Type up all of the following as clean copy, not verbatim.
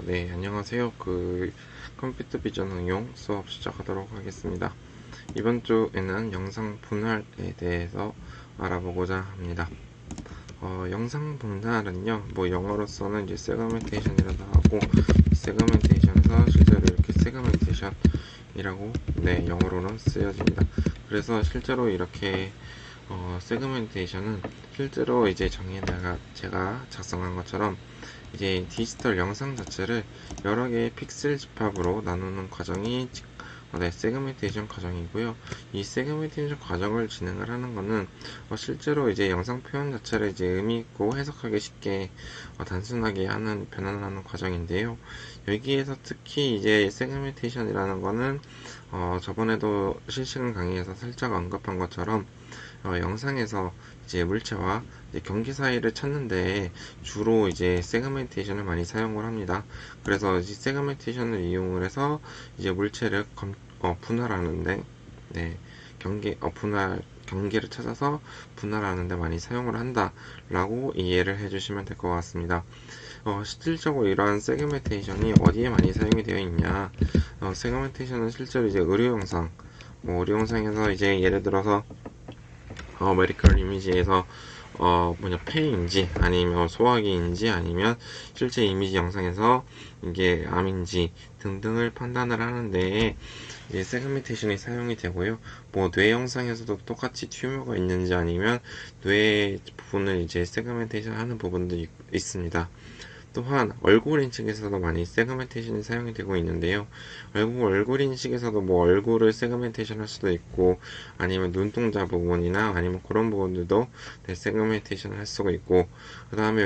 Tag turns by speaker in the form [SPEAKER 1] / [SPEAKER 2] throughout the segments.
[SPEAKER 1] 네, 안녕하세요. 컴퓨터 비전 응용 수업 시작하도록 하겠습니다. 이번 주에는 영상 분할에 대해서 알아보고자 합니다. 영상 분할은요, 뭐 영어로서는 이제 세그멘테이션이라고 하고, 세그멘테이션에서 실제로 이렇게 세그멘테이션이라고, 네, 영어로는 쓰여집니다. 그래서 실제로 이렇게 세그멘테이션은 실제로 이제 제가 작성한 것처럼 이제 디지털 영상 자체를 여러 개의 픽셀 집합으로 나누는 과정이 세그멘테이션 과정이고요. 이 세그멘테이션 과정을 진행을 하는 거는 실제로 이제 영상 표현 자체를 이제 의미 있고 해석하기 쉽게 단순하게 하는 변환하는 과정인데요. 여기에서 특히 이제 세그멘테이션이라는 거는 저번에도 실시간 강의에서 살짝 언급한 것처럼 영상에서 이제 물체와 이제 경계 사이를 찾는데 주로 이제 세그멘테이션을 많이 사용을 합니다. 그래서 이 세그멘테이션을 이용을 해서 이제 물체를 분할하는데, 네, 경계를 찾아서 분할하는데 많이 사용을 한다라고 이해를 해주시면 될 것 같습니다. 실질적으로 이러한 세그멘테이션이 어디에 많이 사용이 되어 있냐? 세그멘테이션은 실제로 이제 의료 영상, 의료 영상에서 이제 예를 들어서 메디컬 이미지에서 폐인지 아니면 소화기인지 아니면 실제 이미지 영상에서 이게 암인지 등등을 판단을 하는데 이제 세그멘테이션이 사용이 되고요. 뇌 영상에서도 똑같이 튜머가 있는지 아니면 뇌 부분을 이제 세그멘테이션 하는 부분도 있습니다. 또한 얼굴 인식에서도 많이 세그멘테이션이 사용이 되고 있는데요. 얼굴 인식에서도 얼굴을 세그멘테이션 할 수도 있고, 아니면 눈동자 부분이나 아니면 그런 부분들도 세그멘테이션을 할 수가 있고, 그 다음에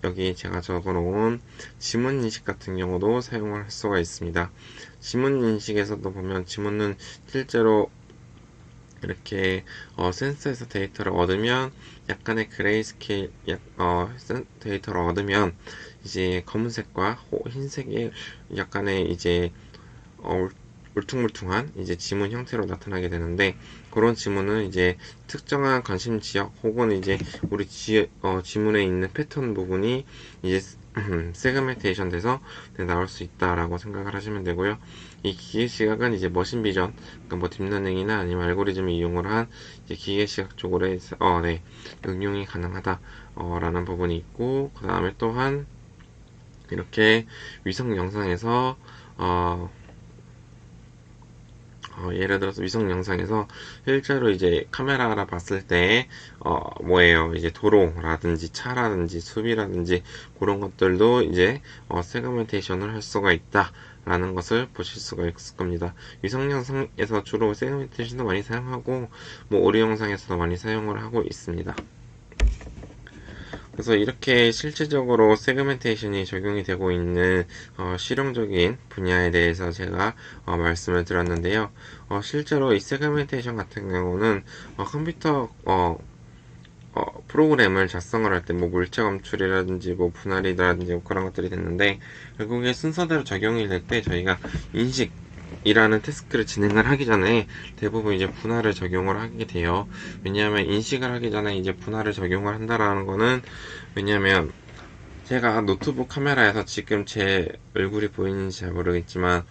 [SPEAKER 1] 여기 제가 적어놓은 지문 인식 같은 경우도 사용을 할 수가 있습니다. 지문 인식에서도 보면 지문은 실제로 이렇게 센서에서 데이터를 얻으면 약간의 그레이스케일 데이터를 얻으면 이제 검은색과 흰색의 약간의 이제 울퉁불퉁한 이제 지문 형태로 나타나게 되는데, 그런 지문은 이제 특정한 관심 지역 혹은 이제 우리 지문에 있는 패턴 부분이 이제 세그멘테이션 돼서 나올 수 있다라고 생각을 하시면 되고요. 이 기계 시각은 이제 머신 비전, 그러니까 딥러닝이나 아니면 알고리즘을 이용을 한 이제 기계 시각 쪽으로 해서 응용이 가능하다라는 부분이 있고, 그 다음에 또한 이렇게 위성 영상에서 예를 들어서 위성 영상에서 실제로 이제 카메라라 봤을 때 이제 도로라든지 차라든지 숲이라든지 그런 것들도 이제 세그멘테이션을 할 수가 있다 라는 것을 보실 수가 있을 겁니다. 위성 영상에서 주로 세그멘테이션도 많이 사용하고 오류 영상에서도 많이 사용을 하고 있습니다. 그래서 이렇게 실질적으로 세그멘테이션이 적용이 되고 있는 실용적인 분야에 대해서 제가 말씀을 드렸는데요. 실제로 이 세그멘테이션 같은 경우는 컴퓨터 프로그램을 작성을 할 때 물체 검출이라든지 분할이라든지 그런 것들이 됐는데, 결국에 순서대로 적용이 될 때 저희가 인식이라는 태스크를 진행을 하기 전에 대부분 이제 분할을 적용을 하게 돼요. 왜냐하면 인식을 하기 전에 이제 분할을 적용을 한다라는 거는, 왜냐하면 제가 노트북 카메라에서 지금 제 얼굴이 보이는지 잘 모르겠지만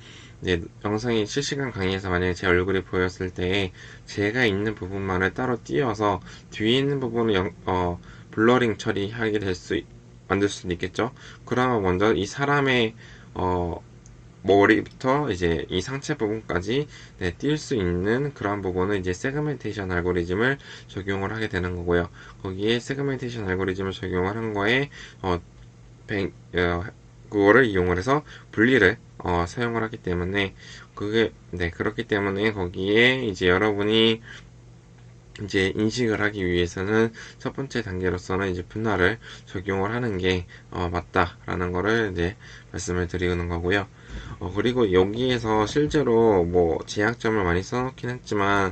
[SPEAKER 1] 이제 영상이 실시간 강의에서 만약에 제 얼굴이 보였을 때 제가 있는 부분만을 따로 띄워서 뒤에 있는 부분을 블러링 처리하게 만들 수도 있겠죠. 그러면 먼저 이 사람의 머리부터 이제 이 상체 부분까지 띄울 수 있는 그러한 부분은 이제 세그멘테이션 알고리즘을 적용을 하게 되는 거고요. 거기에 세그멘테이션 알고리즘을 적용을 한 거에 그거를 이용을 해서 분리를 사용을 하기 때문에 그렇기 때문에 거기에 이제 여러분이 이제 인식을 하기 위해서는 첫 번째 단계로서는 이제 분할을 적용을 하는 게 맞다라는 거를 이제 말씀을 드리는 거고요. 그리고 여기에서 실제로 제약점을 많이 써놓긴 했지만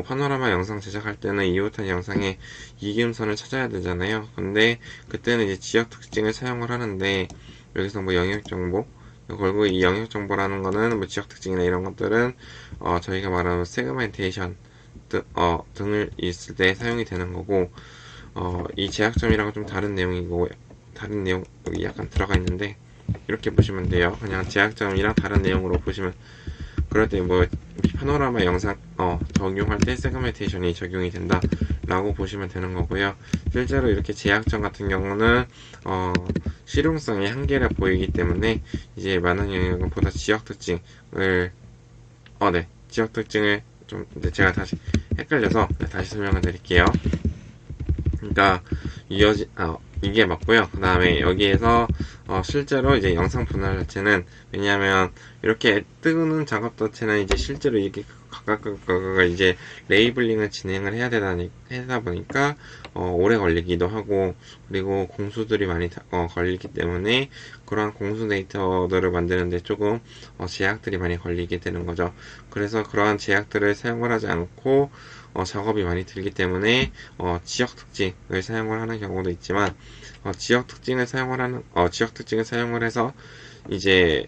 [SPEAKER 1] 파노라마 영상 제작할 때는 이웃한 영상에 이기음선을 찾아야 되잖아요. 근데 그때는 이제 지역 특징을 사용을 하는데, 여기서 영역 정보, 결국 이 영역 정보라는 거는 지역 특징이나 이런 것들은 저희가 말하는 세그멘테이션 등을 있을 때 사용이 되는 거고, 이 제약점이랑은 좀 다른 내용이고, 다른 내용 여기 약간 들어가 있는데, 이렇게 보시면 돼요. 그냥 제약점이랑 다른 내용으로 보시면, 그럴 때 뭐 파노라마 영상 적용할 때 세그멘테이션이 적용이 된다 라고 보시면 되는 거고요. 실제로 이렇게 제약점 같은 경우는 실용성이 한계를 보이기 때문에 이제 많은 영역보다 지역 특징을 지역 특징을 좀 제가 다시 헷갈려서 다시 설명을 드릴게요. 그러니까 이게 맞고요. 그 다음에 여기에서 실제로 이제 영상 분할 자체는, 왜냐하면 이렇게 뜨는 작업 자체는 이제 실제로 이렇게 각각 이제 레이블링을 진행을 해야 되다 보니까 오래 걸리기도 하고, 그리고 공수들이 많이 걸리기 때문에 그러한 공수 데이터들을 만드는데 조금 제약들이 많이 걸리게 되는 거죠. 그래서 그러한 제약들을 사용을 하지 않고 작업이 많이 들기 때문에 지역 특징을 사용을 하는 경우도 있지만, 지역 특징을 사용을 해서 이제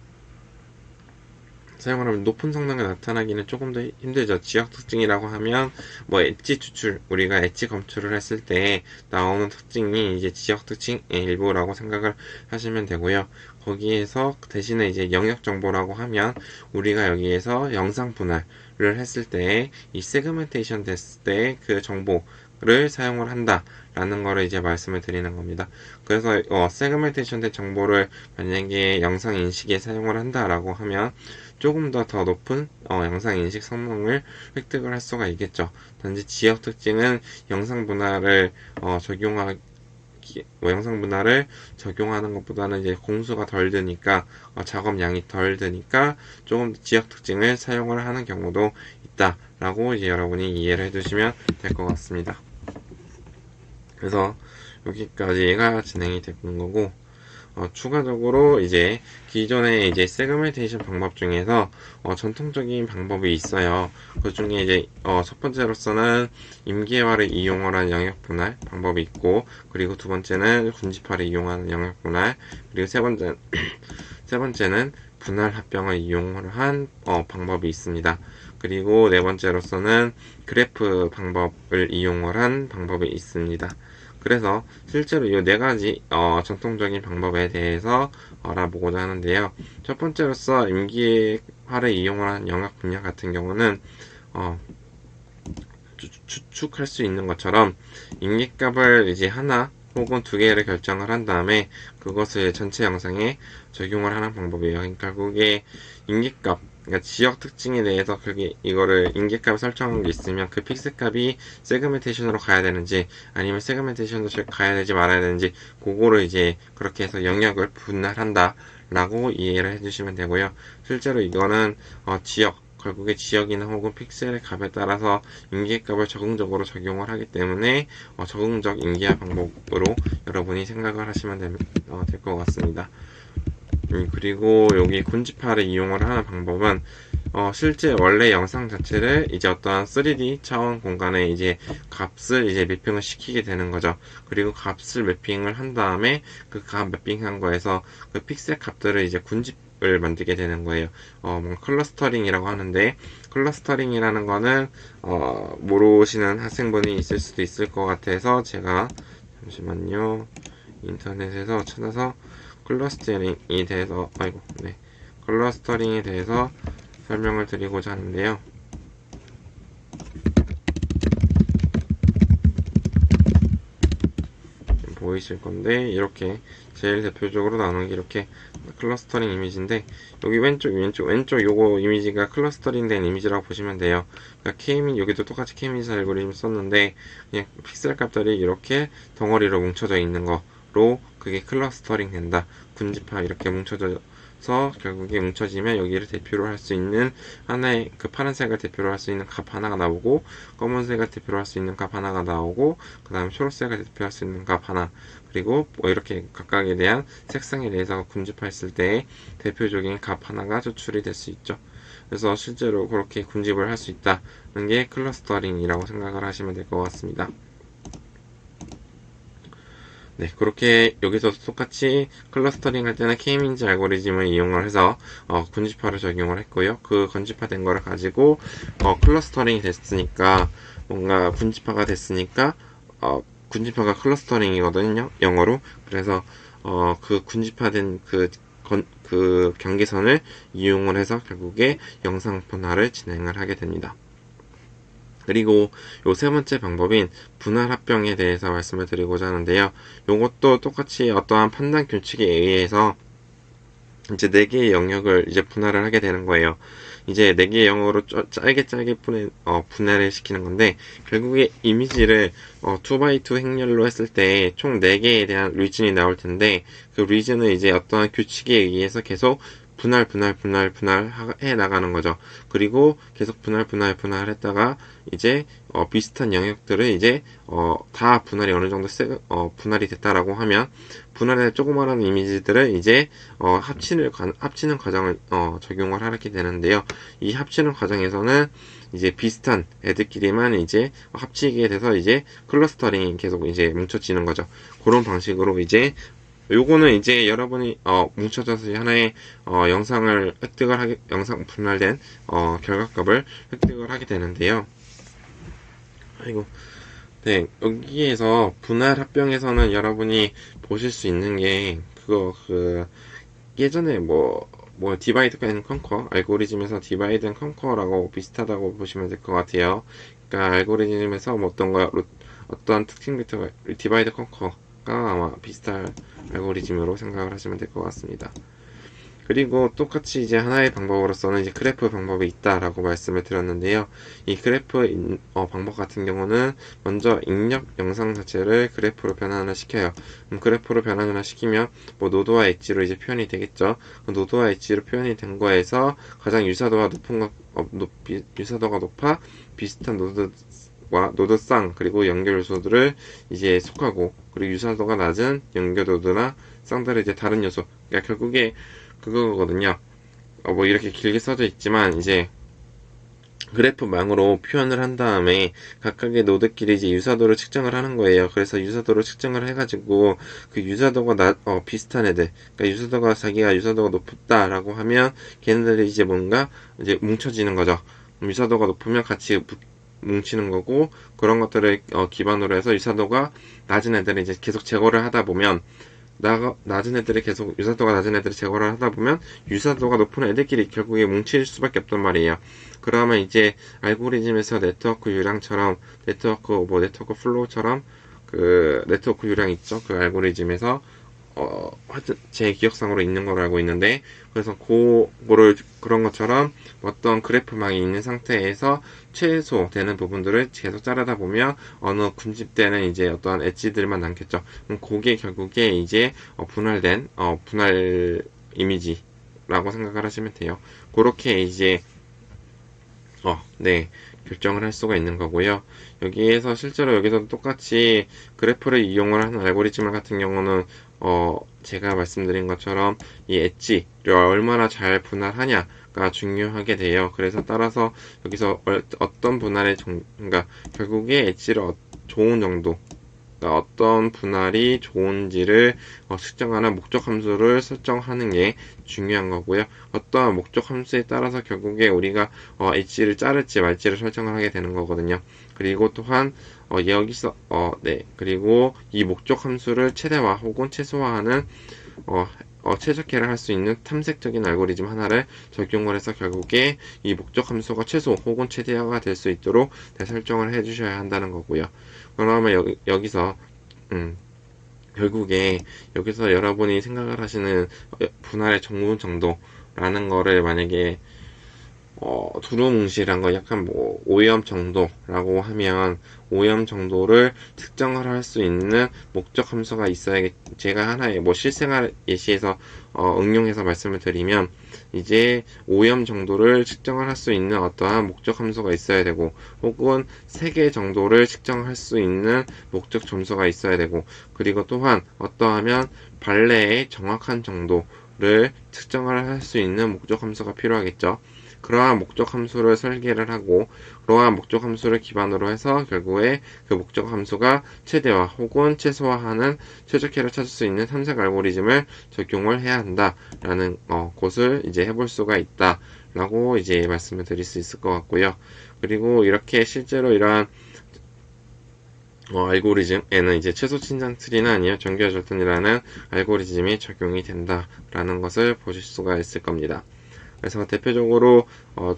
[SPEAKER 1] 사용을 하면 높은 성능을 나타나기는 조금 더 힘들죠. 지역 특징이라고 하면 뭐 엣지 추출, 우리가 엣지 검출을 했을 때 나오는 특징이 이제 지역 특징의 일부라고 생각을 하시면 되고요. 거기에서 대신에 이제 영역 정보라고 하면 우리가 여기에서 영상 분할을 했을 때 이 세그멘테이션 됐을 때 그 정보를 사용을 한다 라는 거를 이제 말씀을 드리는 겁니다. 그래서 세그멘테이션 된 정보를 만약에 영상 인식에 사용을 한다라고 하면 조금 더 높은 영상 인식 성능을 획득을 할 수가 있겠죠. 단지 지역 특징은 영상 분할을 적용하는 것보다는 이제 공수가 덜 드니까 작업량이 덜 드니까 조금 지역 특징을 사용을 하는 경우도 있다라고 이제 여러분이 이해를 해두시면 될 것 같습니다. 그래서 여기까지가 진행이 되는 거고, 추가적으로 이제 기존의 이제 세그멘테이션 방법 중에서 전통적인 방법이 있어요. 그 중에 이제 첫 번째로서는 임계화를 이용한 영역 분할 방법이 있고, 그리고 두 번째는 군집화를 이용하는 영역 분할, 그리고 세 번째는 분할 합병을 이용한 방법이 있습니다. 그리고 네 번째로서는 그래프 방법을 이용을 한 방법이 있습니다. 그래서 실제로 이 네 가지 전통적인 방법에 대해서 알아보고자 하는데요. 첫 번째로서 임기화를 이용한 영역 분야 같은 경우는 추측할 수 있는 것처럼 임기값을 이제 하나 혹은 두 개를 결정을 한 다음에 그것을 전체 영상에 적용을 하는 방법이에요. 그러니까 그게 임기값, 그러니까 지역 특징에 대해서 이거를 임계값을 설정한 게 있으면 그 픽셀 값이 세그멘테이션으로 가야 되는지 아니면 세그멘테이션으로 가야 되지 말아야 되는지, 그거를 이제 그렇게 해서 영역을 분할한다 라고 이해를 해주시면 되고요. 실제로 이거는 결국에 지역이나 혹은 픽셀의 값에 따라서 임계값을 적응적으로 적용을 하기 때문에 적응적 임계화 방법으로 여러분이 생각을 하시면 될 것 같습니다. 그리고 여기 군집화를 이용을 하는 방법은 실제 원래 영상 자체를 이제 어떠한 3D 차원 공간에 이제 값을 이제 매핑을 시키게 되는 거죠. 그리고 값을 매핑을 한 다음에 그 값 매핑한 거에서 그 픽셀 값들을 이제 군집을 만들게 되는 거예요. 클러스터링이라고 하는데, 클러스터링이라는 거는 모르시는 학생분이 있을 수도 있을 것 같아서 제가 잠시만요, 인터넷에서 찾아서 클러스터링에 대해서 설명을 드리고자 하는데요. 보이실 건데, 이렇게 제일 대표적으로 나오는 게 이렇게 클러스터링 이미지인데, 여기 왼쪽 요거 이미지가 클러스터링 된 이미지라고 보시면 돼요. 그러니까 여기도 똑같이 K-means 알고리즘 썼는데 그냥 픽셀 값들이 이렇게 덩어리로 뭉쳐져 있는 거로 그게 클러스터링 된다. 군집화 이렇게 뭉쳐져서 결국에 뭉쳐지면 여기를 대표로 할 수 있는 하나의 그 파란색을 대표로 할 수 있는 값 하나가 나오고, 검은색을 대표로 할 수 있는 값 하나가 나오고, 그 다음에 초록색을 대표할 수 있는 값 하나, 그리고 이렇게 각각에 대한 색상에 대해서 군집화했을 때 대표적인 값 하나가 추출이 될 수 있죠. 그래서 실제로 그렇게 군집을 할 수 있다는 게 클러스터링이라고 생각을 하시면 될 것 같습니다. 네, 그렇게 여기서도 똑같이 클러스터링 할 때는 K-means 알고리즘을 이용을 해서 군집화를 적용을 했고요. 그 군집화된 거를 가지고 클러스터링이 됐으니까, 뭔가 군집화가 됐으니까 군집화가 클러스터링이거든요, 영어로. 그래서 그 군집화된 그 그 경계선을 이용을 해서 결국에 영상 분할을 진행을 하게 됩니다. 그리고 요 세 번째 방법인 분할 합병에 대해서 말씀을 드리고자 하는데요. 요것도 똑같이 어떠한 판단 규칙에 의해서 이제 4개의 영역을 이제 분할을 하게 되는 거예요. 이제 4개의 영역으로 짧게 분할을 시키는 건데, 결국에 이미지를 2x2 행렬로 했을 때 총 4개에 대한 리즌이 나올 텐데, 그 리즌은 이제 어떠한 규칙에 의해서 계속 분할 해 나가는 거죠. 그리고 계속 분할 했다가 이제 비슷한 영역들을 이제 다 분할이 어느 정도 분할이 됐다라고 하면, 분할의 조그마한 이미지들을 이제 합치는 과정을 적용을 하게 되는데요. 이 합치는 과정에서는 이제 비슷한 애들끼리만 이제 합치게 돼서 이제 클러스터링이 계속 이제 뭉쳐지는 거죠. 그런 방식으로 이제 요거는 이제 여러분이 뭉쳐져서 하나의 영상 분할된 결과값을 획득을 하게 되는데요. 네, 여기에서 분할 합병에서는 여러분이 보실 수 있는 게 예전에 디바이드 앤 컨커 알고리즘에서 디바이드 앤 컨커라고 비슷하다고 보시면 될 것 같아요. 그러니까 알고리즘에서 어떤 특징 벡터가 디바이드 컨커가 아마 비슷한 알고리즘으로 생각을 하시면 될 것 같습니다. 그리고 똑같이 이제 하나의 방법으로서는 이제 그래프 방법이 있다라고 말씀을 드렸는데요. 이 그래프 방법 같은 경우는 먼저 입력 영상 자체를 그래프로 변환을 시켜요. 그래프로 변환을 시키면 노드와 엣지로 이제 표현이 되겠죠. 노드와 엣지로 표현이 된 거에서 가장 유사도가 높아 비슷한 노드쌍 그리고 연결 요소들을 이제 속하고, 그리고 유사도가 낮은 연결 노드나 쌍들을 이제 다른 요소, 그러니까 결국에 그거거든요. 이렇게 길게 써져 있지만 이제 그래프망으로 표현을 한 다음에 각각의 노드끼리 이제 유사도를 측정을 하는 거예요. 그래서 유사도를 측정을 해가지고 그 유사도가 비슷한 애들, 그러니까 자기가 유사도가 높다라고 하면 걔네들이 이제 뭔가 이제 뭉쳐지는 거죠. 유사도가 높으면 같이 뭉치는 거고, 그런 것들을 기반으로 해서 유사도가 낮은 애들을 이제 계속 제거를 하다 보면 유사도가 낮은 애들을 제거를 하다 보면 유사도가 높은 애들끼리 결국에 뭉칠 수밖에 없단 말이에요. 그러면 이제 알고리즘에서 네트워크 유량처럼 네트워크 플로우처럼 그 네트워크 유량 있죠. 그 알고리즘에서 하여튼 제 기억상으로 있는 걸로 알고 있는데, 그래서 그런 것처럼 어떤 그래프망이 있는 상태에서 최소되는 부분들을 계속 자르다 보면 어느 군집되는 이제 어떠한 엣지들만 남겠죠. 그럼 그게 결국에 이제 분할된 분할 이미지라고 생각을 하시면 돼요. 그렇게 이제 네, 결정을 할 수가 있는 거고요. 여기에서 실제로 여기서도 똑같이 그래프를 이용을 하는 알고리즘 같은 경우는 제가 말씀드린 것처럼 이 엣지를 얼마나 잘 분할하냐가 중요하게 돼요. 그래서 따라서 여기서 어떤 그러니까 결국에 엣지를 좋은 정도, 어떤 분할이 좋은지를 측정하는 목적 함수를 설정하는 게 중요한 거고요. 어떠한 목적 함수에 따라서 결국에 우리가 엣지를 자를지 말지를 설정을 하게 되는 거거든요. 그리고 또한 여기서 그리고 이 목적 함수를 최대화 혹은 최소화하는 최적화를 할 수 있는 탐색적인 알고리즘 하나를 적용을 해서 결국에 이 목적 함수가 최소 혹은 최대화가 될 수 있도록 설정을 해 주셔야 한다는 거고요. 그러면 여기서 결국에 여기서 여러분이 생각을 하시는 분할의 정분 정도라는 거를 만약에 두루뭉실한 거 약간 오염 정도라고 하면 오염 정도를 특정을 할 수 있는 목적 함수가 있어야겠. 제가 하나의 실생활 예시에서 응용해서 말씀을 드리면 이제 오염 정도를 측정을 할 수 있는 어떠한 목적 함수가 있어야 되고, 혹은 세개 정도를 측정할 수 있는 목적 점수가 있어야 되고, 그리고 또한 어떠하면 발레의 정확한 정도를 측정을 할 수 있는 목적 함수가 필요하겠죠. 그러한 목적 함수를 설계를 하고, 그러한 목적 함수를 기반으로 해서 결국에 그 목적 함수가 최대화 혹은 최소화하는 최적화를 찾을 수 있는 탐색 알고리즘을 적용을 해야 한다라는 것을 이제 해볼 수가 있다라고 이제 말씀을 드릴 수 있을 것 같고요. 그리고 이렇게 실제로 이러한 알고리즘에는 이제 최소 친장 트리는 아니요 정교화 절단이라는 알고리즘이 적용이 된다라는 것을 보실 수가 있을 겁니다. 그래서 대표적으로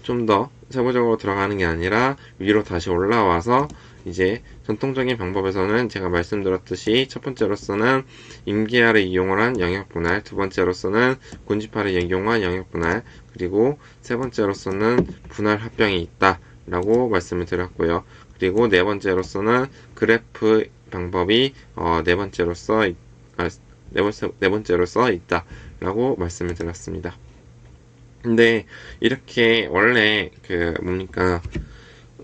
[SPEAKER 1] 좀 더 세부적으로 들어가는 게 아니라 위로 다시 올라와서 이제 전통적인 방법에서는 제가 말씀드렸듯이 첫 번째로서는 임기아를 이용을 한 영역 분할, 두 번째로서는 군집화를 이용한 영역 분할, 그리고 세 번째로서는 분할 합병이 있다라고 말씀을 드렸고요. 그리고 네 번째로서는 그래프 방법이 네 번째로 써 있다라고 말씀을 드렸습니다. 근데 이렇게 원래 그 뭡니까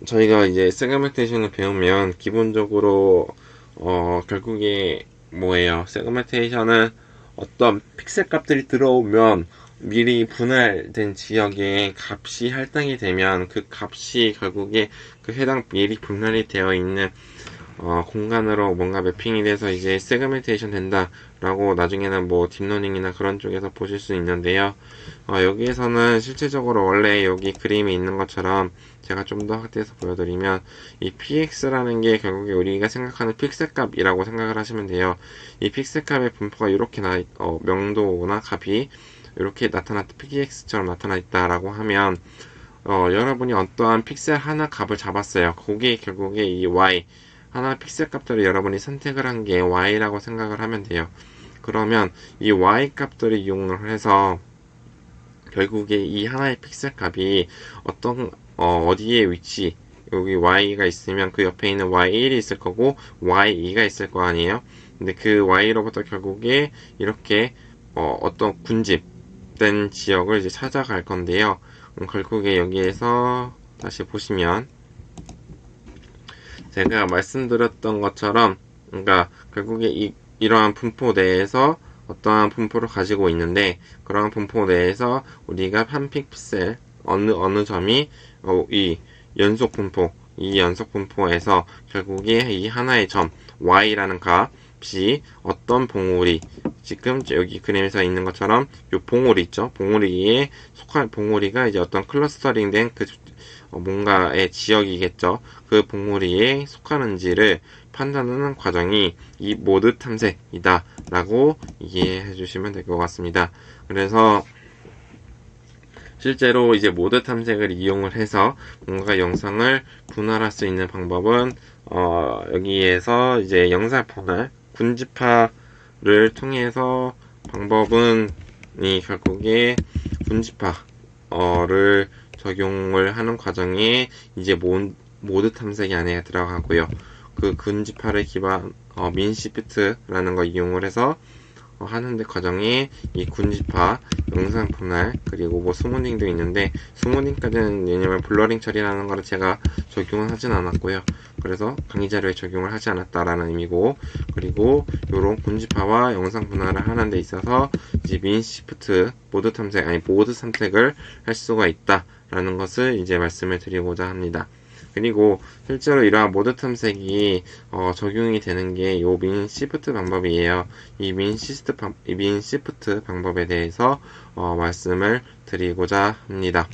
[SPEAKER 1] 저희가 이제 세그멘테이션을 배우면 기본적으로 결국에 뭐예요? 세그멘테이션은 어떤 픽셀 값들이 들어오면 미리 분할된 지역에 값이 할당이 되면 그 값이 결국에 그 해당 미리 분할이 되어 있는 공간으로 뭔가 매핑이 돼서 이제 세그멘테이션 된다라고 나중에는 뭐 딥러닝이나 그런 쪽에서 보실 수 있는데요. 여기에서는 실제적으로 원래 여기 그림이 있는 것처럼 제가 좀 더 확대해서 보여드리면 이 px라는 게 결국에 우리가 생각하는 픽셀 값이라고 생각을 하시면 돼요. 이 픽셀 값의 분포가 이렇게 명도나 값이 이렇게 나타났다 px처럼 나타나 있다라고 하면 여러분이 어떠한 픽셀 하나 값을 잡았어요. 그게 결국에 이 y 하나 픽셀 값들을 여러분이 선택을 한 게 y라고 생각을 하면 돼요. 그러면 이 y 값들을 이용을 해서 결국에 이 하나의 픽셀 값이 어디에 위치, 여기 y가 있으면 그 옆에 있는 y1이 있을 거고 y2가 있을 거 아니에요. 근데 그 y로부터 결국에 이렇게 어떤 군집된 지역을 이제 찾아갈 건데요. 결국에 여기에서 다시 보시면 제가 말씀드렸던 것처럼 그러니까 결국에 이러한 분포 내에서 어떠한 분포를 가지고 있는데 그러한 분포 내에서 우리가 한 픽셀 어느 점이 이 연속 분포에서 결국에 이 하나의 점 y라는 값이 어떤 봉우리 지금 여기 그림에서 있는 것처럼 이 봉우리 있죠. 봉우리에 속한 봉우리가 이제 어떤 클러스터링된 그 뭔가의 지역이겠죠. 그 봉우리에 속하는지를 판단하는 과정이 이 모드 탐색이다 라고 이해해 주시면 될 것 같습니다. 그래서 실제로 이제 모드 탐색을 이용을 해서 뭔가 영상을 분할할 수 있는 방법은 여기에서 이제 영상 분할 군집화를 통해서 방법은 이 결국에 군집화를 적용을 하는 과정에 이제 모드 탐색이 안에 들어가고요. 그 군집화를 기반 민시프트라는 거 이용을 해서 하는데 과정에 이 군집화, 영상 분할, 그리고 뭐 스무딩도 있는데 스무딩까지는 왜냐면 블러링 처리라는 거를 제가 적용을 하진 않았고요. 그래서 강의 자료에 적용을 하지 않았다라는 의미고 그리고 요런 군집화와 영상 분할을 하는 데 있어서 이제 민시프트 모드 선택을 할 수가 있다라는 것을 이제 말씀을 드리고자 합니다. 그리고 실제로 이러한 모드 탐색이 적용이 되는 게 요 민 시프트 방법이에요. 이 민 시프트 방법에 대해서 말씀을 드리고자 합니다.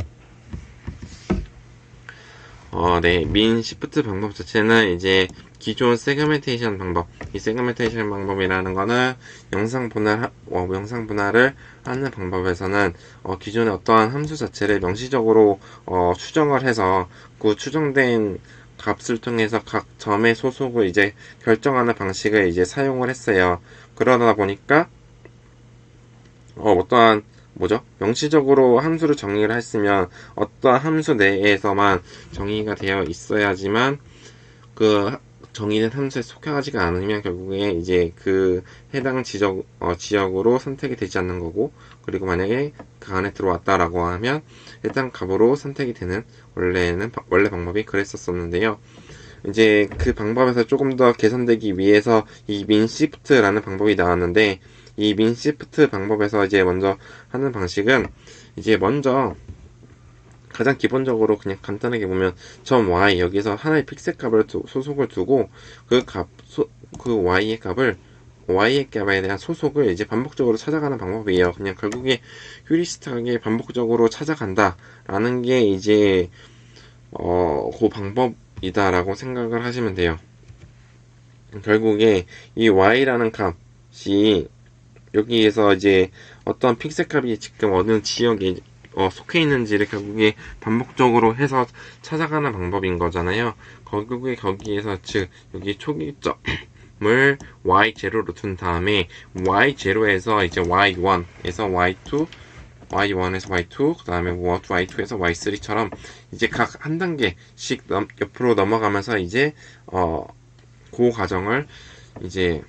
[SPEAKER 1] 네, 민 시프트 방법 자체는 이제 기존 세그멘테이션 방법, 이 세그멘테이션 방법이라는 거는 영상 분할을 하는 방법에서는 기존의 어떠한 함수 자체를 명시적으로 추정을 해서 그 추정된 값을 통해서 각 점의 소속을 이제 결정하는 방식을 이제 사용을 했어요. 그러다 보니까 어떠한 명시적으로 함수를 정의를 했으면 어떠한 함수 내에서만 정의가 되어 있어야지만 그 정의된 함수에 속하지가 않으면 결국에 이제 그 해당 지역으로 선택이 되지 않는 거고 그리고 만약에 그 안에 들어왔다라고 하면 해당 값으로 선택이 되는 원래 방법이 그랬었었는데요. 이제 그 방법에서 조금 더 개선되기 위해서 이 민시프트라는 방법이 나왔는데 이 민시프트 방법에서 이제 먼저 하는 방식은 이제 먼저 가장 기본적으로 그냥 간단하게 보면 점 y 여기서 하나의 픽셀 값을 소속을 두고 그 y의 값에 대한 소속을 이제 반복적으로 찾아가는 방법이에요. 그냥 결국에 휴리스틱하게 반복적으로 찾아간다라는 게 이제 그 방법이다라고 생각을 하시면 돼요. 결국에 이 y라는 값이 여기에서 이제 어떤 픽셀 값이 지금 어느 지역에 속해 있는지를 결국에 반복적으로 해서 찾아가는 방법인 거잖아요. 결국에 거기에서 즉 여기 초기점을 y0로 둔 다음에 y0에서 이제 y1에서 y2 y1에서 y2, 그 다음에 y2에서 y3처럼 이제 각 한 단계씩 옆으로 넘어가면서 이제 그 과정을 이제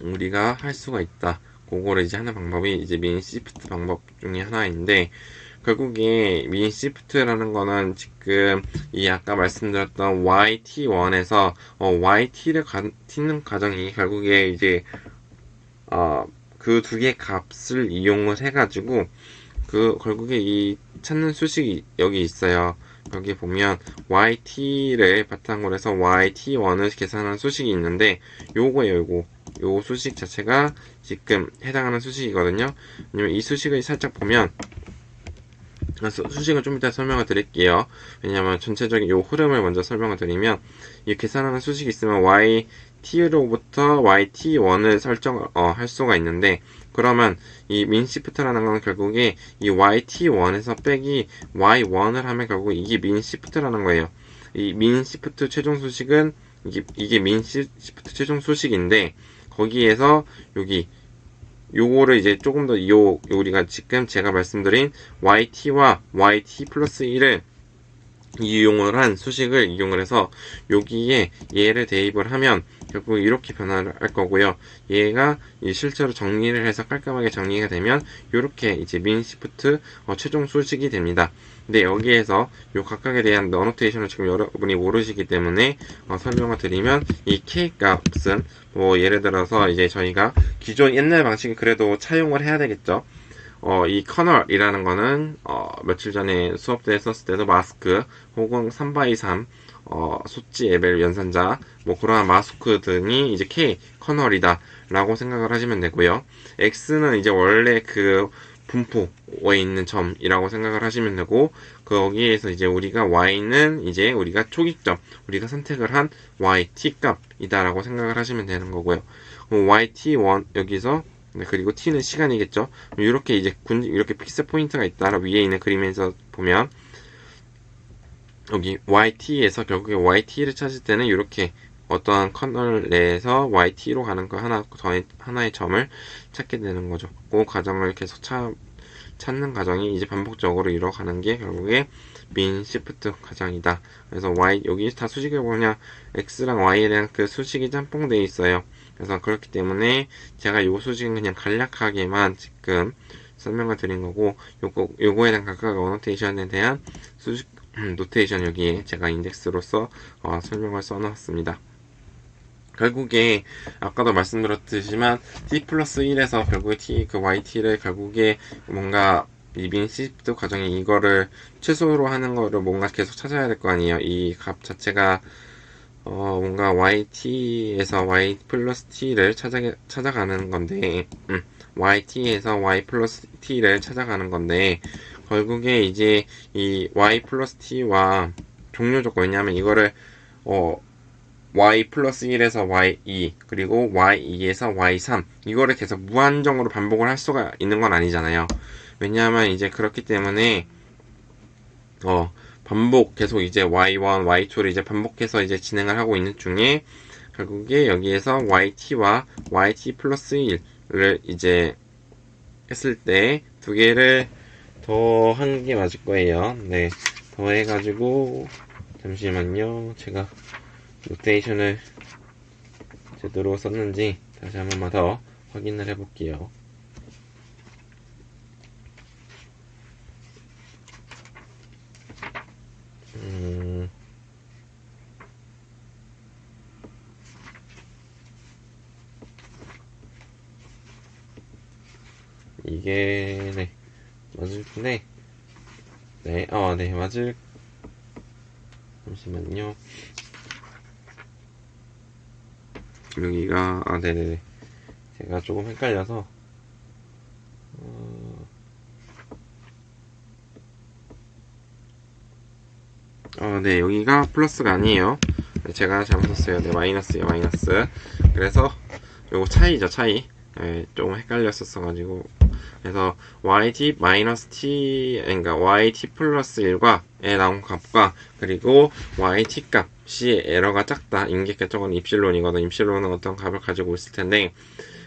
[SPEAKER 1] 우리가 할 수가 있다. 그거를 이제 하는 방법이 이제 민 시프트 방법 중에 하나인데, 결국에 민 시프트라는 거는 지금 이 아까 말씀드렸던 YT1에서 YT를 튀는 과정이 결국에 이제 그 두 개의 값을 이용을 해가지고 그 결국에 이 찾는 수식이 여기 있어요. 여기 보면 yt를 바탕으로 해서 yt1을 계산하는 수식이 있는데 요거예요. 요 수식 자체가 지금 해당하는 수식이거든요. 왜냐면 이 수식을 살짝 보면 수식을 좀 이따 설명을 드릴게요. 왜냐하면 전체적인 요 흐름을 먼저 설명을 드리면 이 계산하는 수식이 있으면 yt로부터 yt1을 설정할 수가 있는데, 그러면 이 민시프트라는 건 결국에 이 yt1에서 빼기 y1을 하면 결국 이게 민시프트라는 거예요. 이 민시프트 최종 수식은 이게 민시프트 최종 수식인데, 거기에서 여기 요거를 이제 조금 더 우리가 지금 제가 말씀드린 yt와 yt 플러스 1을 이용을 한 수식을 이용을 해서 여기에 얘를 대입을 하면 결국 이렇게 변화를 할 거고요. 얘가 실제로 정리를 해서 깔끔하게 정리가 되면 이렇게 이제 민 시프트 최종 수식이 됩니다. 근데 여기에서 요 각각에 대한 너노테이션을 지금 여러분이 모르시기 때문에 설명을 드리면 이 k 값은 뭐 예를 들어서 이제 저희가 기존 옛날 방식을 그래도 차용을 해야 되겠죠. 이 커널이라는 거는 며칠 전에 수업 때 썼을 때도 마스크 혹은 3x3 소치 에벨 연산자 뭐 그러한 마스크 등이 이제 K 커널이다 라고 생각을 하시면 되고요. X는 이제 원래 그 분포에 있는 점이라고 생각을 하시면 되고, 거기에서 이제 우리가 Y는 이제 우리가 초기점, 우리가 선택을 한 YT 값이다라고 생각을 하시면 되는 거고요. YT1 여기서 그리고 t는 시간이겠죠. 이렇게 이제 이렇게 픽셀 포인트가 있다. 위에 있는 그림에서 보면 여기 yt에서 결국에 yt를 찾을 때는 이렇게 어떠한 커널 내에서 yt로 가는 거 하나의 점을 찾게 되는 거죠. 그 과정을 계속 찾는 과정이 이제 반복적으로 이뤄가는 게 결국에 민 시프트 과정이다. 그래서 여기 다 수식을 보면 x랑 y에 대한 그 수식이 짬뽕되어 있어요. 그래서 그렇기 때문에 제가 이 수식은 그냥 간략하게만 지금 설명을 드린 거고, 요거에 대한 각각 어노테이션에 대한 수식 노테이션 여기에 제가 인덱스로서 설명을 써놨습니다. 결국에 아까도 말씀드렸듯이만 t 플러스 1에서 결국에 그 yt를 결국에 뭔가 이 민시프트 과정이 이거를 최소로 하는 거를 뭔가 계속 찾아야 될 거 아니에요. 이 값 자체가 뭔가 yt에서 y 플러스 t를 찾아가는 건데, yt에서 y 플러스 t를 찾아가는 건데, 결국에 이제 이 y 플러스 t와 종료 조건, 왜냐하면 이거를 y 플러스 1에서 y2 그리고 y2에서 y3 이거를 계속 무한정으로 반복을 할 수가 있는 건 아니잖아요. 왜냐하면 이제 그렇기 때문에 반복 계속 이제 y1, y2를 이제 반복해서 이제 진행을 하고 있는 중에 결국에 여기에서 yt와 yt 플러스 1을 이제 했을 때 두 개를 더 하는 게 맞을 거예요. 네, 더 해가지고 잠시만요. 제가 노테이션을 제대로 썼는지 다시 한 번만 더 확인을 해볼게요. 이게 네 맞을 텐데 네 맞을 잠시만요. 여기가 네네네 제가 조금 헷갈려서 네 여기가 플러스가 아니에요. 제가 잘못했어요. 네, 마이너스요, 마이너스. 그래서 요거 차이죠, 차이. 예, 좀 헷갈렸었어가지고. 그래서 yt 마이너스 t, 그러니까 yt 플러스 1과 에 나온 값과 그리고 yt 값이 에러가 작다. 인계가 저건 입실론이거든. 입실론은 어떤 값을 가지고 있을 텐데,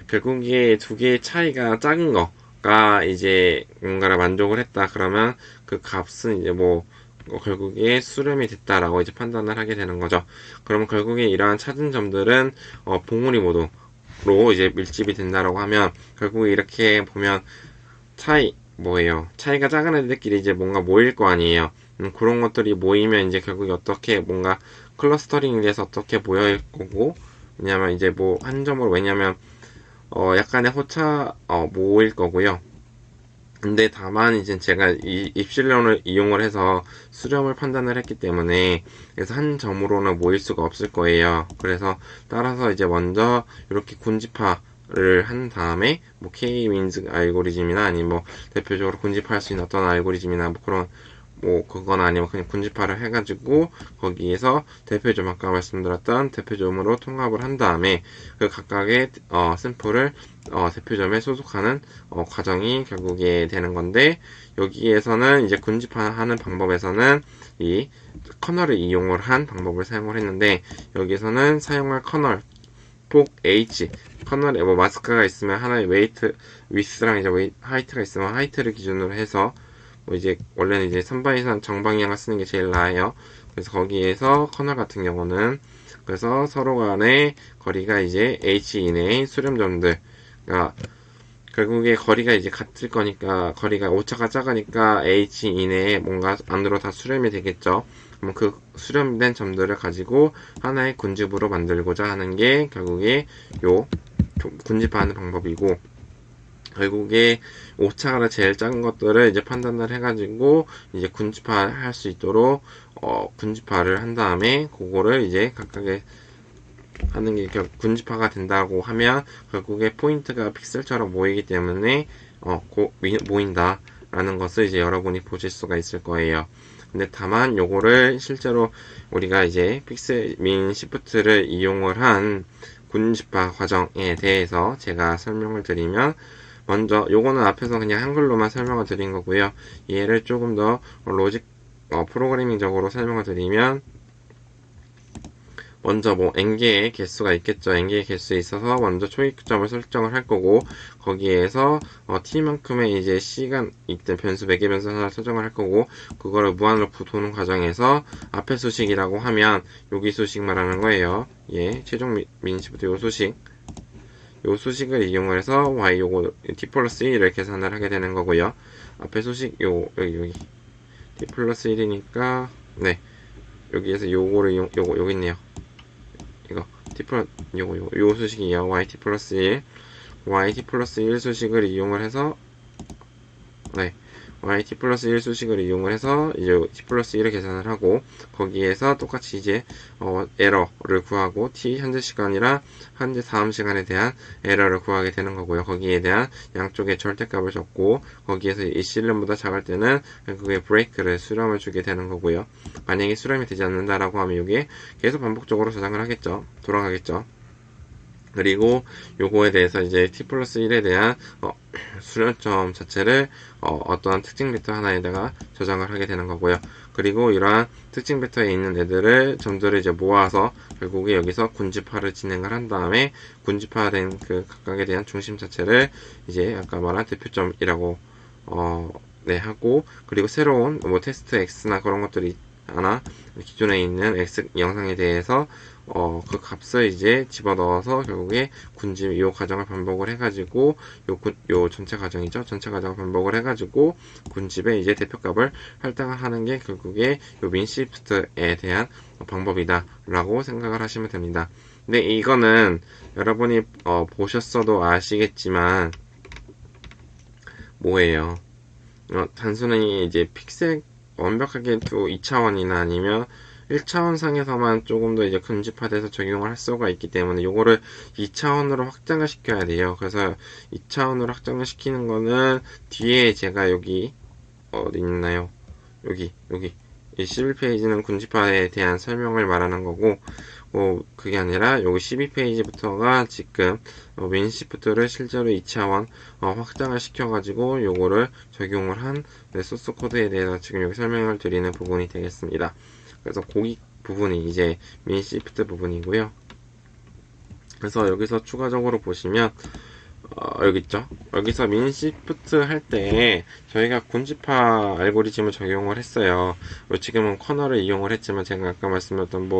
[SPEAKER 1] 결국 이게 두 개의 차이가 작은 거가 이제 뭔가를 만족을 했다. 그러면 그 값은 이제 뭐 결국에 수렴이 됐다라고 이제 판단을 하게 되는 거죠. 그러면 결국에 이러한 찾은 점들은 봉우리 모드로 이제 밀집이 된다라고 하면 결국에 이렇게 보면 차이 뭐예요? 차이가 작은 애들끼리 이제 뭔가 모일 거 아니에요. 그런 것들이 모이면 이제 결국에 어떻게 뭔가 클러스터링이 돼서 어떻게 모여일 거고, 왜냐면 이제 뭐 한 점으로, 왜냐면 약간의 호차 모일 거고요. 근데 다만 이제 제가 이 입실론을 이용을 해서 수렴을 판단을 했기 때문에, 그래서 한 점으로는 모일 수가 없을 거예요. 그래서 따라서 이제 먼저 이렇게 군집화를 한 다음에 뭐 K-민즈 알고리즘이나 아니면 뭐 대표적으로 군집화할 수 있는 어떤 알고리즘이나 뭐 그런 뭐 그건 아니면 그냥 군집화를 해가지고 거기에서 대표점, 아까 말씀드렸던 대표점으로 통합을 한 다음에 그 각각의 샘플을 대표점에 소속하는 과정이 결국에 되는 건데, 여기에서는 이제 군집화하는 방법에서는 이 커널을 이용을 한 방법을 사용을 했는데, 여기에서는 사용할 커널 폭 H, 커널에 뭐 마스크가 있으면 하나의 웨이트 위스랑 이제 하이트가 있으면 하이트를 기준으로 해서 뭐 이제 원래는 이제 선방향 정방향을 쓰는 게 제일 나아요. 그래서 거기에서 커널 같은 경우는 그래서 서로 간의 거리가 이제 h 이내의 수렴점들, 그러니까 결국에 거리가 이제 같을 거니까, 거리가 오차가 작으니까 h 이내에 뭔가 안으로 다 수렴이 되겠죠. 그럼 그 수렴된 점들을 가지고 하나의 군집으로 만들고자 하는 게 결국에 요 군집화하는 방법이고, 결국에 오차가 제일 작은 것들을 이제 판단을 해가지고 이제 군집화 할 수 있도록 군집화를 한 다음에 그거를 이제 각각의 하는 게 군집화가 된다고 하면 결국에 포인트가 픽셀처럼 모이기 때문에 모인다라는 것을 이제 여러분이 보실 수가 있을 거예요. 근데 다만 요거를 실제로 우리가 이제 픽셀 민 시프트를 이용을 한 군집화 과정에 대해서 제가 설명을 드리면, 먼저 요거는 앞에서 그냥 한글로만 설명을 드린 거고요. 얘를 조금 더 로직 프로그래밍적으로 설명을 드리면, 먼저 뭐 n개의 개수가 있겠죠. n개의 개수에 있어서 먼저 초기점을 설정을 할 거고, 거기에서 t만큼의 이제 시간 있던 변수, 매개 변수 하나 설정을 할 거고, 그거를 무한으로 도는 과정에서 앞에 수식이라고 하면 여기 수식 말하는 거예요. 예, 최종 민시부터 요 수식, 요 수식을 이용을 해서 y 요거 t 플러스 1을 계산을 하게 되는 거고요. 앞에 수식 여기 t 플러스 1이니까 네, 여기에서 요거를 요거 있네요. 이거 t 플러스 요 수식이에요. yt 플러스 1, yt 플러스 1 수식을 이용을 해서 네, yt 플러스 1 수식을 이용을 해서 이제 t 플러스 1을 계산을 하고, 거기에서 똑같이 이제 에러를 구하고 t 현재 시간이랑 현재 다음 시간에 대한 에러를 구하게 되는 거고요. 거기에 대한 양쪽의 절대값을 적고, 거기에서 이 실름보다 작을 때는 그게 브레이크를 수렴을 주게 되는 거고요. 만약에 수렴이 되지 않는다라고 하면 이게 계속 반복적으로 저장을 하겠죠. 돌아가겠죠. 그리고 요거에 대해서 이제 t 플러스 1에 대한 수렴점 자체를 어떠한 특징 벡터 하나에다가 저장을 하게 되는 거고요. 그리고 이러한 특징 벡터에 있는 애들을 점들을 이제 모아서 결국에 여기서 군집화를 진행을 한 다음에 군집화된 그 각각에 대한 중심 자체를 이제 아까 말한 대표점이라고 네 하고, 그리고 새로운 뭐 테스트 X나 그런 것들이 하나 기존에 있는 X 영상에 대해서 그 값을 이제 집어넣어서 결국에 군집 요 과정을 반복을 해가지고 요 전체 과정이죠. 전체 과정을 반복을 해가지고 군집의 이제 대표값을 할당을 하는 게 결국에 요 민시프트에 대한 방법이다라고 생각을 하시면 됩니다. 근데 이거는 여러분이 보셨어도 아시겠지만 뭐예요? 단순히 이제 픽셀 완벽하게 또 2차원이나 아니면 1차원 상에서만 조금 더 이제 군집화돼서 적용을 할 수가 있기 때문에 요거를 2차원으로 확장을 시켜야 돼요. 그래서 2차원으로 확장을 시키는 거는 뒤에 제가 여기 어디 있나요? 여기 이 11페이지는 군집화에 대한 설명을 말하는 거고, 그게 아니라 여기 12페이지부터가 지금 민시프트를 실제로 2차원 확장을 시켜가지고 요거를 적용을 한 소스 코드에 대해서 지금 여기 설명을 드리는 부분이 되겠습니다. 그래서 고기 부분이 이제 민시프트 부분이고요. 그래서 여기서 추가적으로 보시면 여기 있죠. 여기서 민시프트 할 때 저희가 군집화 알고리즘을 적용을 했어요. 지금은 커널을 이용을 했지만 제가 아까 말씀드렸던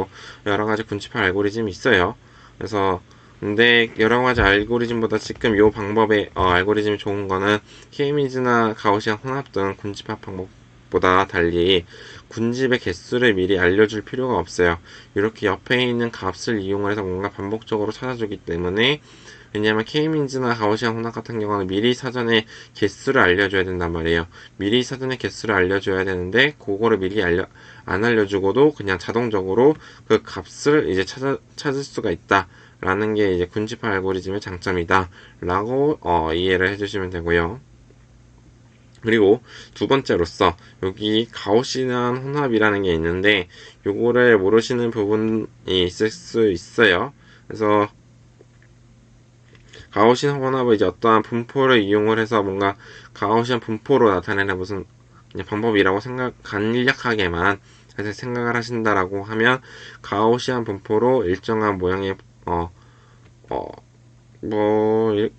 [SPEAKER 1] 여러가지 군집화 알고리즘이 있어요. 그래서 근데 여러가지 알고리즘보다 지금 이 방법의 알고리즘이 좋은 거는 K-미즈나 가우시안 혼합 등 군집합 방법보다 달리 군집의 개수를 미리 알려줄 필요가 없어요. 이렇게 옆에 있는 값을 이용을 해서 뭔가 반복적으로 찾아주기 때문에, 왜냐하면 K-민즈나 가우시안 혼합 같은 경우는 미리 사전에 개수를 알려줘야 된단 말이에요. 미리 사전에 개수를 알려줘야 되는데 그거를 미리 안 알려주고도 그냥 자동적으로 그 값을 이제 찾을 수가 있다 라는 게 이제 군집화 알고리즘의 장점이다 라고 이해를 해주시면 되고요. 그리고 두 번째로서 여기 가우시안 혼합이라는 게 있는데 요거를 모르시는 부분이 있을 수 있어요. 그래서 가우시안 혼합은 이제 어떠한 분포를 이용을 해서 뭔가 가우시안 분포로 나타내는 무슨 그냥 방법이라고 간략하게만 생각을 하신다라고 하면, 가우시안 분포로 일정한 모양의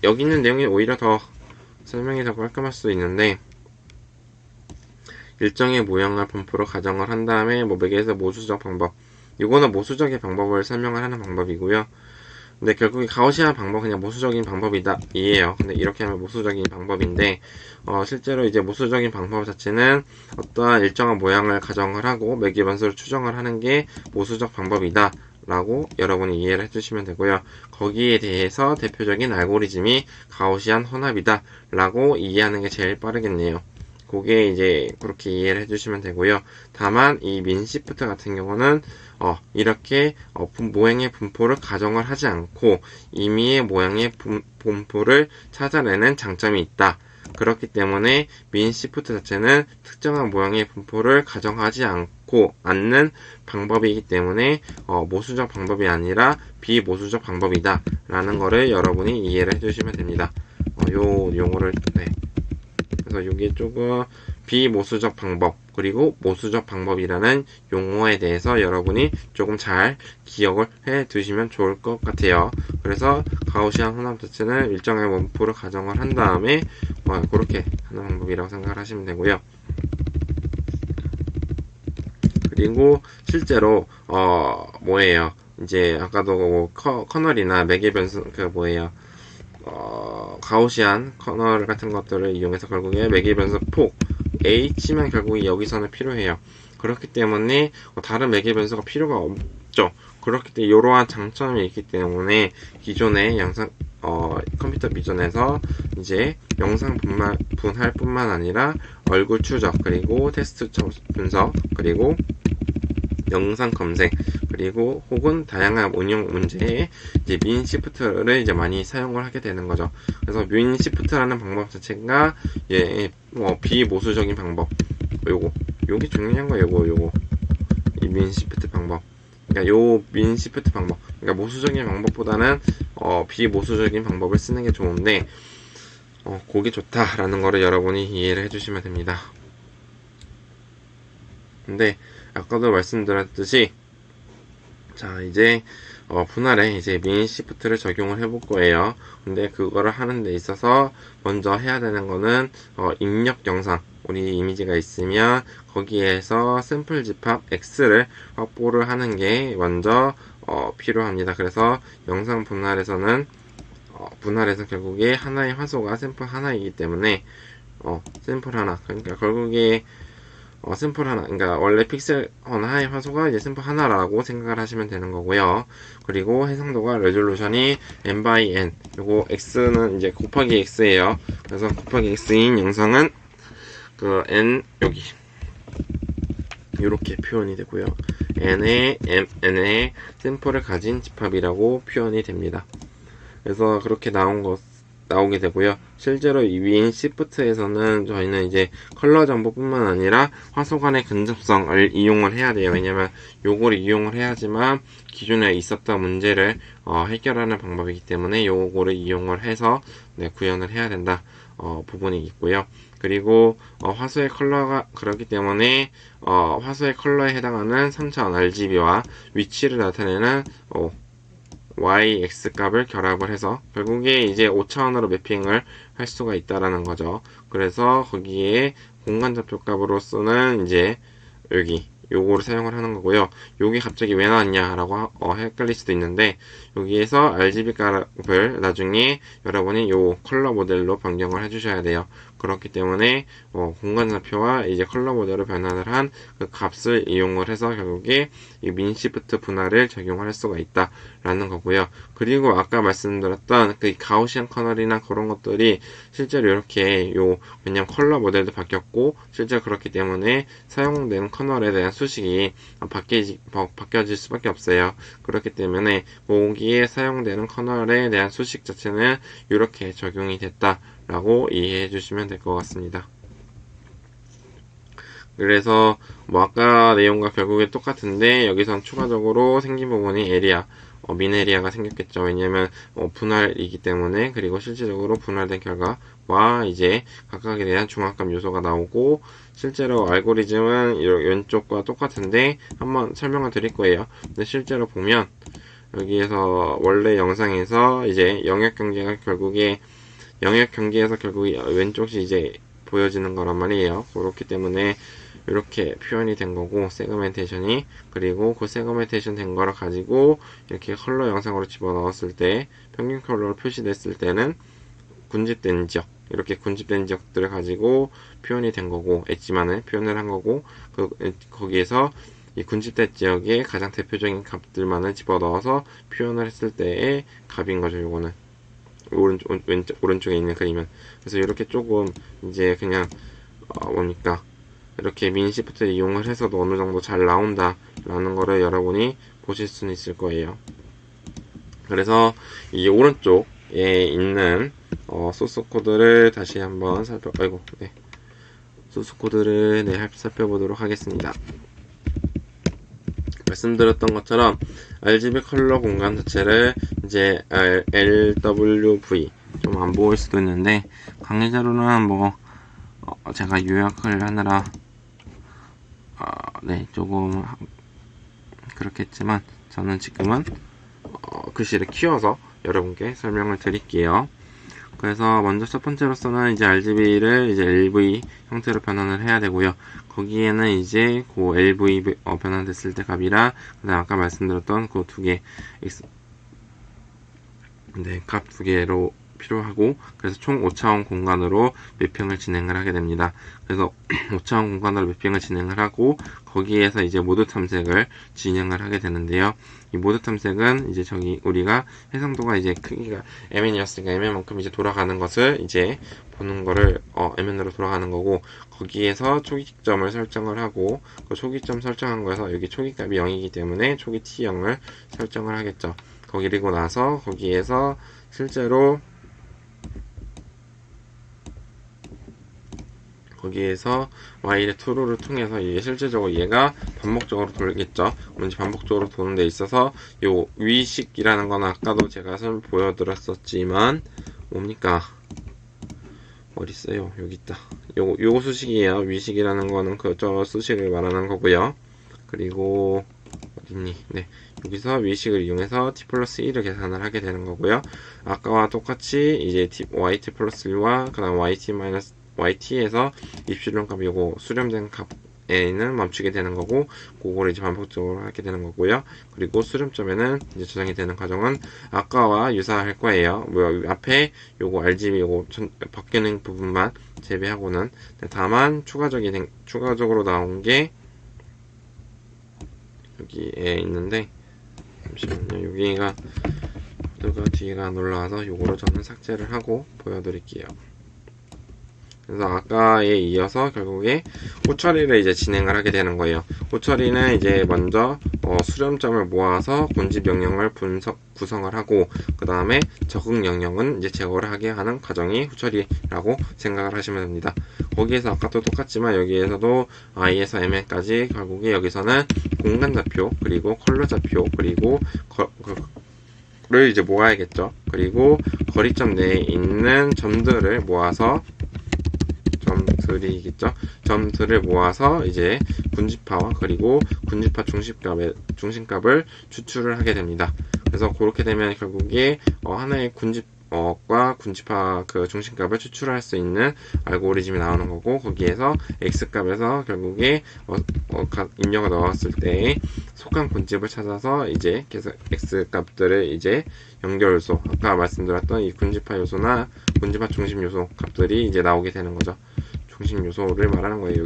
[SPEAKER 1] 여기 있는 내용이 오히려 더 설명이 더 깔끔할 수도 있는데, 일정의 모양을 분포로 가정을 한 다음에 매개에서 모수적 방법, 이거는 모수적의 방법을 설명을 하는 방법이고요. 근데 결국에 가우시안 방법 그냥 모수적인 방법이다 이에요. 근데 이렇게 하면 모수적인 방법인데 실제로 이제 모수적인 방법 자체는 어떠한 일정한 모양을 가정을 하고 매개 변수를 추정을 하는 게 모수적 방법이다 라고 여러분이 이해를 해주시면 되고요. 거기에 대해서 대표적인 알고리즘이 가우시안 혼합이다 라고 이해하는 게 제일 빠르겠네요. 그게 이제 그렇게 이해를 해주시면 되고요. 다만 이 민시프트 같은 경우는 이렇게 모양의 분포를 가정을 하지 않고 임의의 모양의 분포를 찾아내는 장점이 있다. 그렇기 때문에 민시프트 자체는 특정한 모양의 분포를 가정하지 않는 방법이기 때문에 모수적 방법이 아니라 비모수적 방법이다 라는 거를 여러분이 이해를 해주시면 됩니다. 요 용어를 그래서 이게 조금 비모수적 방법 그리고 모수적 방법이라는 용어에 대해서 여러분이 조금 잘 기억을 해 두시면 좋을 것 같아요. 그래서 가우시안 혼합 자체는 일정의 분포를 가정을 한 다음에 그렇게 하는 방법이라고 생각을 하시면 되고요. 그리고 실제로 이제 아까도 커널이나 매개 변수 가우시안 커널 같은 것들을 이용해서 결국에 매개 변수 폭 H만 결국에 여기서는 필요해요. 그렇기 때문에 다른 매개 변수가 필요가 없죠. 그렇기 때문에 이러한 장점이 있기 때문에 기존의 컴퓨터 비전에서 이제 영상 분할 뿐만 아니라 얼굴 추적, 그리고 텍스트 분석, 그리고 영상 검색, 그리고 혹은 다양한 운영 문제에 이제 민시프트를 이제 많이 사용을 하게 되는 거죠. 그래서 민시프트라는 방법 자체가 비모수적인 방법. 요게 중요한 거예요. 이 민시프트 방법. 그러니까 요 민시프트 방법. 그러니까 모수적인 방법보다는 비모수적인 방법을 쓰는 게 좋은데 그게 좋다라는 거를 여러분이 이해를 해주시면 됩니다. 근데 아까도 말씀드렸듯이 자 이제 분할에 이제 민시프트를 적용을 해볼 거예요. 근데 그거를 하는 데 있어서 먼저 해야 되는 거는 입력 영상, 우리 이미지가 있으면 거기에서 샘플 집합 X를 확보를 하는 게 먼저 필요합니다. 그래서 영상 분할에서는 분할에서 결국에 하나의 화소가 샘플 하나이기 때문에 샘플 하나, 그러니까 결국에 샘플 하나, 그러니까 원래 픽셀 하나의 화소가 이제 샘플 하나라고 생각을 하시면 되는 거고요. 그리고 해상도가 레졸루션이 n by n, 요거 x는 이제 곱하기 x예요. 그래서 곱하기 x인 영상은 그 n 여기 이렇게 표현이 되고요. n의 샘플을 가진 집합이라고 표현이 됩니다. 그래서 그렇게 나온 것 나오게 되고요. 실제로 이 위인 시프트에서는 저희는 이제 컬러 정보뿐만 아니라 화소간의 근접성을 이용을 해야 돼요. 왜냐면 요거를 이용을 해야지만 기존에 있었던 문제를 해결하는 방법이기 때문에 요거를 이용을 해서 네, 구현을 해야 된다 부분이 있고요. 그리고 화소의 컬러가 그렇기 때문에 화소의 컬러에 해당하는 3000 RGB와 위치를 나타내는 y, x 값을 결합을 해서 결국에 이제 5차원으로 매핑을 할 수가 있다라는 거죠. 그래서 거기에 공간 접촉 값으로서는 이제 여기 요거를 사용을 하는 거고요. 요게 갑자기 왜 나왔냐라고 헷갈릴 수도 있는데 여기에서 RGB 값을 나중에 여러분이 요 컬러 모델로 변경을 해주셔야 돼요. 그렇기 때문에 공간 좌표와 이제 컬러 모델로 변환을 한 그 값을 이용을 해서 결국에 이 민시프트 분할을 적용할 수가 있다라는 거고요. 그리고 아까 말씀드렸던 그 가우시안 커널이나 그런 것들이 실제로 이렇게 왜냐면 컬러 모델도 바뀌었고 실제 그렇기 때문에 사용되는 커널에 대한 수식이 바뀌어질 수밖에 없어요. 그렇기 때문에 거기에 사용되는 커널에 대한 수식 자체는 이렇게 적용이 됐다라고 이해해 주시면 될 것 같습니다. 그래서 아까 내용과 결국에 똑같은데 여기선 추가적으로 생긴 부분이 에리아 민 에리아가 생겼겠죠. 왜냐면 분할이기 때문에. 그리고 실질적으로 분할된 결과와 이제 각각에 대한 중압감 요소가 나오고 실제로 알고리즘은 왼쪽과 똑같은데 한번 설명을 드릴 거예요. 근데 실제로 보면 여기에서 원래 영상에서 이제 영역 경계에서 결국에 왼쪽이 이제 보여지는 거란 말이에요. 그렇기 때문에 이렇게 표현이 된 거고 세그멘테이션이 그리고 그 세그멘테이션 된 거를 가지고 이렇게 컬러 영상으로 집어넣었을 때 평균 컬러로 표시됐을 때는 군집된 지역 이렇게 군집된 지역들을 가지고 표현이 된 거고 엣지만을 표현을 한 거고 거기에서 이 군집된 지역의 가장 대표적인 값들만을 집어넣어서 표현을 했을 때의 값인 거죠. 요거는 오른쪽에 있는 그림은. 그래서 이렇게 조금 이제 그냥 뭡니까 이렇게 민시프트를 이용을 해서도 어느 정도 잘 나온다 라는 거를 여러분이 보실 수는 있을 거예요. 그래서 이 오른쪽에 있는 소스 코드를 다시 한번 소스 코드를 살펴보도록 하겠습니다. 말씀드렸던 것처럼 RGB 컬러 공간 자체를 이제 LWV 좀 안 보일 수도 있는데 강의자료는 제가 요약을 하느라 조금 그렇겠지만 저는 지금은 글씨를 키워서 여러분께 설명을 드릴게요. 그래서 먼저 첫 번째로서는 이제 RGB를 이제 LV 형태로 변환을 해야 되고요. 거기에는 이제 그 LV 변환됐을 때 값이랑 그다음 아까 말씀드렸던 그 두 개 값 두 개로 필요하고 그래서 총 5차원 공간으로 매핑을 진행을 하게 됩니다. 그래서 5차원 공간으로 매핑을 진행을 하고 거기에서 이제 모드 탐색을 진행을 하게 되는데요. 이 모드 탐색은 이제 우리가 해상도가 이제 크기가 mn이었으니까 mn만큼 이제 돌아가는 것을 이제 보는 거를 mn으로 돌아가는 거고 거기에서 초기점을 설정을 하고 그 초기점 설정한 거에서 여기 초기값이 0이기 때문에 초기 t0을 설정을 하겠죠. 그리고 나서 거기에서 실제로 거기에서 while true를 통해서 이게 실제적으로 얘가 반복적으로 돌겠죠. 뭔지 반복적으로 도는 데 있어서 요 위식이라는 건 아까도 제가 보여드렸었지만 뭡니까? 어딨어요? 여기 있다. 요거 수식이에요. 위식이라는 거는 저 수식을 말하는 거고요. 그리고 어딨니? 네. 여기서 위식을 이용해서 t 플러스 1을 계산을 하게 되는 거고요. 아까와 똑같이 이제 yt 플러스 1와 그 다음 yt에서 입실론 값이 요거 수렴된 값에는 멈추게 되는 거고 그거를 이제 반복적으로 하게 되는 거고요. 그리고 수렴점에는 이제 저장이 되는 과정은 아까와 유사할 거예요. 앞에 요거 RGB 요거 바뀌는 부분만 제외하고는 다만 추가적으로 나온 게 여기에 있는데 잠시만요. 여기가 코드가 뒤가 놀라와서 요거를 저는 삭제를 하고 보여드릴게요. 그래서 아까에 이어서 결국에 옷 처리를 이제 진행을 하게 되는 거예요. 옷 처리는 이제 먼저 수렴점을 모아서 군집 명령을 구성을 하고, 그 다음에 적응 명령은 이제 제거를 하게 하는 과정이 후처리라고 생각을 하시면 됩니다. 거기에서 아까도 똑같지만 여기에서도 I에서 Mn까지 결국에 여기서는 공간 좌표, 그리고 컬러 좌표, 그리고 를 이제 모아야겠죠. 그리고 거리점 내에 있는 점들을 모아서 점들이겠죠. 점들을 모아서 이제 군집파와 그리고 군집파 중심값을 추출을 하게 됩니다. 그래서 그렇게 되면 결국에 하나의 군집과 군집파 그 중심값을 추출할 수 있는 알고리즘이 나오는 거고, 거기에서 x값에서 결국에 입력을 넣었을 때 속한 군집을 찾아서 이제 계속 x값들을 이제 연결 요소, 아까 말씀드렸던 이 군집파 요소나 군집파 중심 요소 값들이 이제 나오게 되는 거죠. 중심 요소를 말하는 거예요.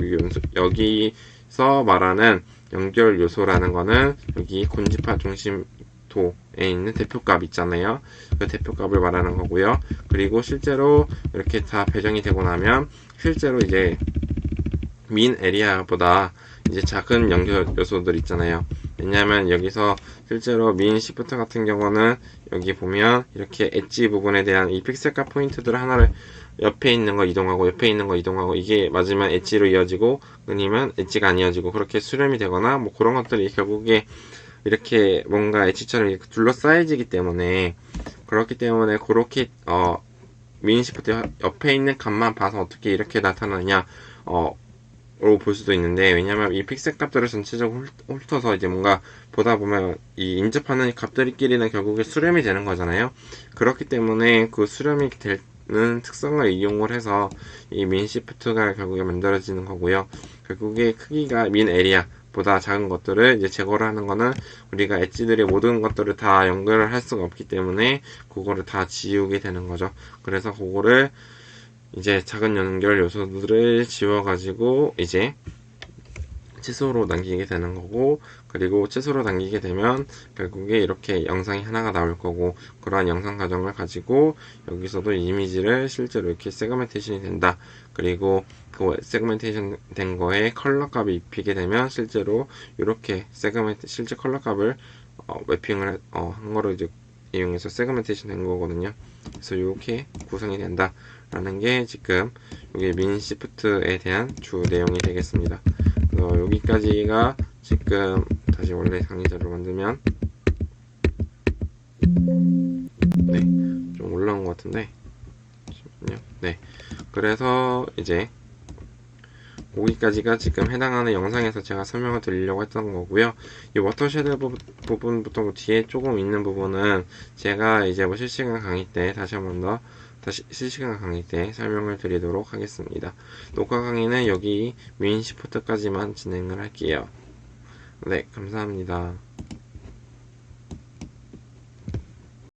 [SPEAKER 1] 여기서 말하는 연결 요소라는 거는 여기 군집파 중심도에 있는 대표값 있잖아요. 그 대표값을 말하는 거고요. 그리고 실제로 이렇게 다 배정이 되고 나면 실제로 이제 민 에리아보다 이제 작은 연결 요소들 있잖아요. 왜냐하면 여기서 실제로 민 시프트 같은 경우는 여기 보면 이렇게 엣지 부분에 대한 이 픽셀값 포인트들 하나를 옆에 있는 거 이동하고 옆에 있는 거 이동하고, 이게 맞으면 엣지로 이어지고 아니면 엣지가 안 이어지고 그렇게 수렴이 되거나 뭐 그런 것들이 결국에 이렇게 뭔가 엣지처럼 둘러싸여지기 때문에, 그렇기 때문에 그렇게 민 시프트 옆에 있는 값만 봐서 어떻게 이렇게 나타나냐 로 볼 수도 있는데, 왜냐면 이 픽셀 값들을 전체적으로 훑어서 이제 뭔가 보다 보면 이 인접하는 값들끼리는 결국에 수렴이 되는 거잖아요. 그렇기 때문에 그 수렴이 되는 특성을 이용을 해서 이 민 시프트가 결국에 만들어지는 거고요. 결국에 크기가 민 에리아 보다 작은 것들을 이제 제거를 하는 거는 우리가 엣지들의 모든 것들을 다 연결을 할 수가 없기 때문에 그거를 다 지우게 되는 거죠. 그래서 그거를 이제 작은 연결 요소들을 지워가지고 이제 치수로 남기게 되는 거고, 그리고 치수로 남기게 되면 결국에 이렇게 영상이 하나가 나올 거고, 그러한 영상 과정을 가지고 여기서도 이미지를 실제로 이렇게 세그멘테이션이 된다. 그리고 그 세그멘테이션 된 거에 컬러 값을 입히게 되면 실제로 이렇게 실제 컬러 값을 매핑을 한 거를 이제 이용해서 세그멘테이션 된 거거든요. 그래서 이렇게 구성이 된다 라는 게 지금 여기 민 시프트에 대한 주 내용이 되겠습니다. 그래서 여기까지가 지금 다시 원래 강의자를 만들면 좀 올라온 것 같은데 잠시만요. 그래서 이제 거기까지가 지금 해당하는 영상에서 제가 설명을 드리려고 했던 거고요. 이 워터쉐드 부분부터 뒤에 조금 있는 부분은 제가 이제 뭐 실시간 강의 때 다시 실시간 강의 때 설명을 드리도록 하겠습니다. 녹화 강의는 여기 메인 시프트까지만 진행을 할게요. 네, 감사합니다.